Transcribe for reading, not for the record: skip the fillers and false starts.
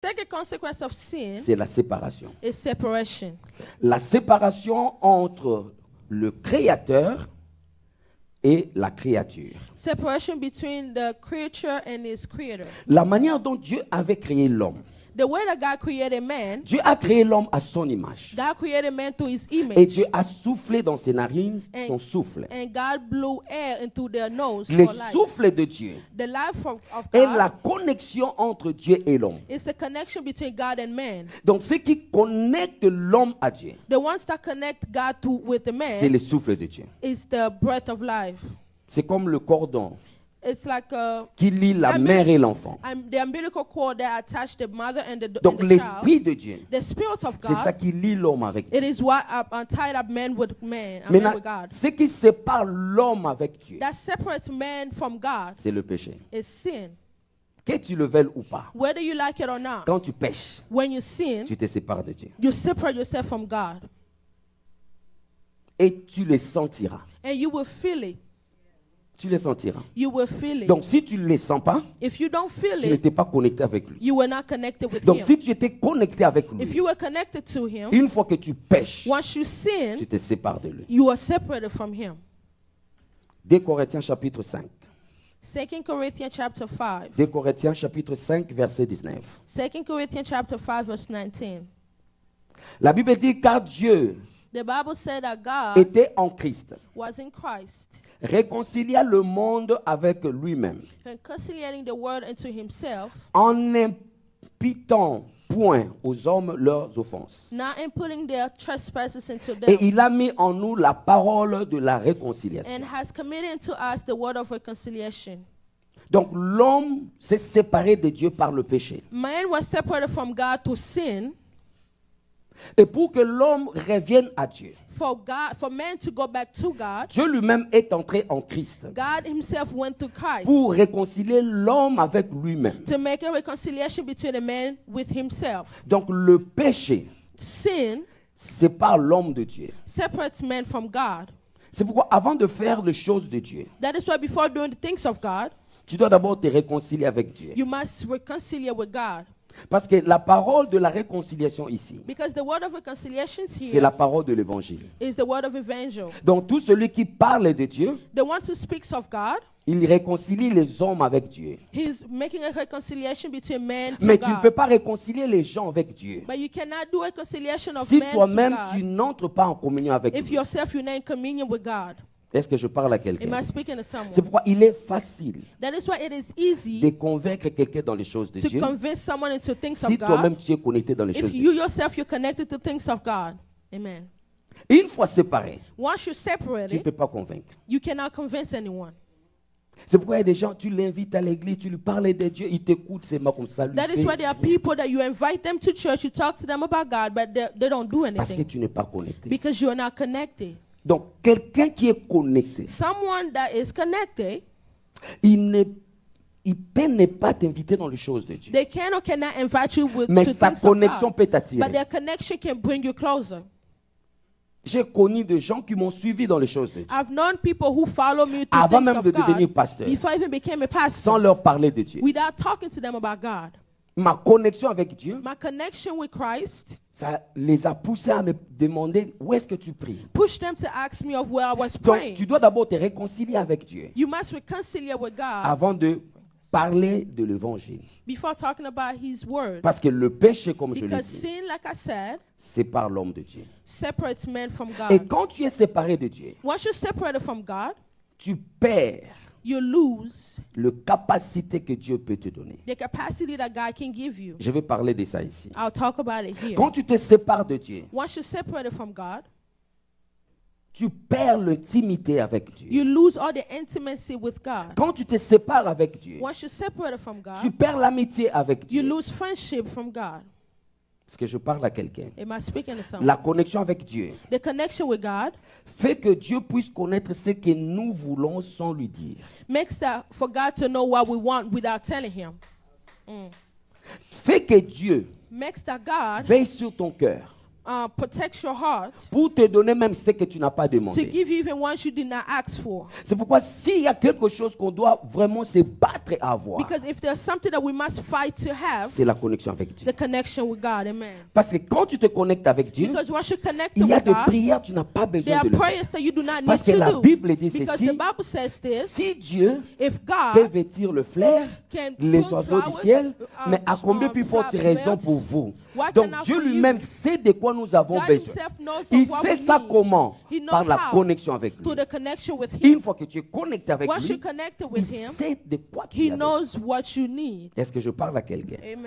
second consequence of sin c'est la séparation. is separation. La séparation entre le Créateur et la créature. Separation between the creature and his creator. La manière dont Dieu avait créé l'homme. The way that God created man, Dieu a créé l'homme à son image. God created man to his Et image. Dieu a soufflé dans ses narines son souffle. And God blew air into their nose Le for life. souffle de Dieu The life of est la God connexion entre Dieu et l'homme. is the connection between God and man. Donc ce qui connecte l'homme à Dieu, The ones that connect God with the c'est man le souffle de Dieu. is the breath of life. C'est comme le cordon It's like qui lie la mère et l'enfant. the umbilical cord that attach the mother and the Donc child. l'esprit de Dieu, The spirit of c'est ça God, qui lie l'homme avec Dieu. it is what tied up man with man, and man Maintenant, with God. ce qui sépare l'homme avec Dieu, That separates man from God c'est le péché. is sin. Que tu le veuilles ou pas, Whether you like it or not, quand tu pêches, when you sin, tu te sépares de Dieu. you separate yourself from God. Et tu le sentiras. And you will feel it. Tu le sentiras. You will feel it. Donc si tu ne le sens pas, If you don't feel tu it, n'étais pas connecté avec lui. you were not connected with Donc him. si tu étais connecté avec If lui, you were connected to him, une fois que tu pêches, once you sin, tu te sépares de lui. you are separated from him. 2 Corinthiens chapitre 5. 2 Corinthians chapter 5. 2 Corinthiens chapitre 5 verset 19. 2 Corinthians chapter 5 verse 19. La Bible dit car Dieu The Bible said that God était en Christ, was in Christ, réconcilia le monde avec lui-même, reconciliating the world unto himself, en n'imputant point aux hommes leurs offenses. not inputting their trespasses into Et them, il a mis en nous la parole de la réconciliation. and has committed to us the word of reconciliation. Donc l'homme s'est séparé de Dieu par le péché. Man was separated from God to sin. Et pour que l'homme revienne à Dieu, For man to go back to God, Dieu lui-même est entré en Christ God himself went to Christ pour réconcilier l'homme avec lui-même. to make a reconciliation between a man with himself. Donc le péché Sin sépare l'homme de Dieu. separates man from God. C'est pourquoi avant de faire les choses de Dieu, That is why before doing the things of God, tu dois d'abord te réconcilier avec Dieu. you must reconcile with God. Parce que la parole de la réconciliation ici, Because the word of reconciliation c'est la here parole de l'évangile. is the word of evangel. Donc tout celui qui parle de Dieu, The one who speaks of God, il réconcilie les hommes avec Dieu. he's making a reconciliation between man to Mais tu ne peux God. pas réconcilier les gens avec Dieu But you cannot do a reconciliation of si man to toi-même tu God n'entres pas en communion avec if Dieu. yourself you're not in communion with God. Est-ce que je parle à Am quelqu'un? I speaking to someone? C'est pourquoi il est facile That is why it is de easy convaincre quelqu'un dans les choses de to Dieu convince someone into things si of toi-même God tu es connecté dans les choses if de you Dieu. yourself you're connected to things of God. Amen. Une fois séparé, Once you're tu ne separated, peux pas convaincre. you cannot convince anyone. C'est pourquoi il y a des gens, tu l'invites à l'église, tu lui parles de Dieu, il t'écoute, c'est moi comme ça. Lui That is why there are people that you invite them to church, you talk to them about God, but they don't do Parce que anything tu n'es pas connecté. because you are not connected. Donc, quelqu'un qui est connecté, Someone that is connected, il peut ne pas t'inviter dans les choses de Dieu. they can or cannot invite you Mais to sa things of connexion God, peut but t'attirer. their connection can bring you closer. J'ai connu des gens qui m'ont suivi dans les choses de Dieu. I've known people who follow me to Avant things même of de devenir God pasteur, before I even became a sans pastor, leur parler de Dieu. without talking to them about God. Ma connexion avec Dieu, My connection with Christ ça les a poussés à me demander où est-ce que tu pries. pushed them to ask me of where I was Donc, praying. tu dois d'abord te réconcilier avec Dieu You must reconcile with God avant de parler de l'évangile. before talking about His word. Parce que le péché, comme je l'ai Because dit, sin, like I said, sépare l'homme de Dieu. separates man from Et God. quand tu es séparé de Dieu, Once you're separated from God, tu perds you lose la capacité que Dieu peut te donner. the capacity that God can give you. Je vais parler de ça ici. I'll talk about it here. Quand tu te sépares de Dieu, Once you're separated from God, tu perds l'intimité avec Dieu. you lose all the intimacy with God. Quand tu te sépares avec Dieu, Once you're separated from tu God, perds l'amitié avec you Dieu. lose friendship from God. Parce que je parle à quelqu'un. Am I speaking to someone? La connexion avec Dieu The connection with God fait que Dieu puisse connaître ce que nous voulons sans lui dire. makes that for God to know what we want without telling Him. Fait que Dieu Makes that God veille sur ton cœur protect your heart, pour te donner même ce que tu n'as pas to demandé. give you even ones you did not ask for. C'est pourquoi s'il y a quelque chose qu'on doit vraiment se battre à avoir, Because if there's something that we must fight to have, c'est la connexion avec Dieu. the connection with God. Amen. Parce que quand tu te connectes avec Dieu, Because once you connect il y a with des God, prières que tu n'as pas there besoin are de le faire. prayers that you do not need Parce que to la do. Bible dit Because ceci, the Bible says this, si Dieu if peut God vêtir le flair, can les put oiseaux du flowers, ciel, mais à combien plus forte raison pour vous? Donc Dieu lui-même sait de quoi nous avons God besoin. himself knows Il of what fait we ça need. comment? He knows Par la how. connexion avec lui. To the connection with him. Une fois que tu es connecté avec Once lui, you're connected il with him, sait de quoi tu he as besoin. knows what you need. Est-ce que je parle à quelqu'un? Amen.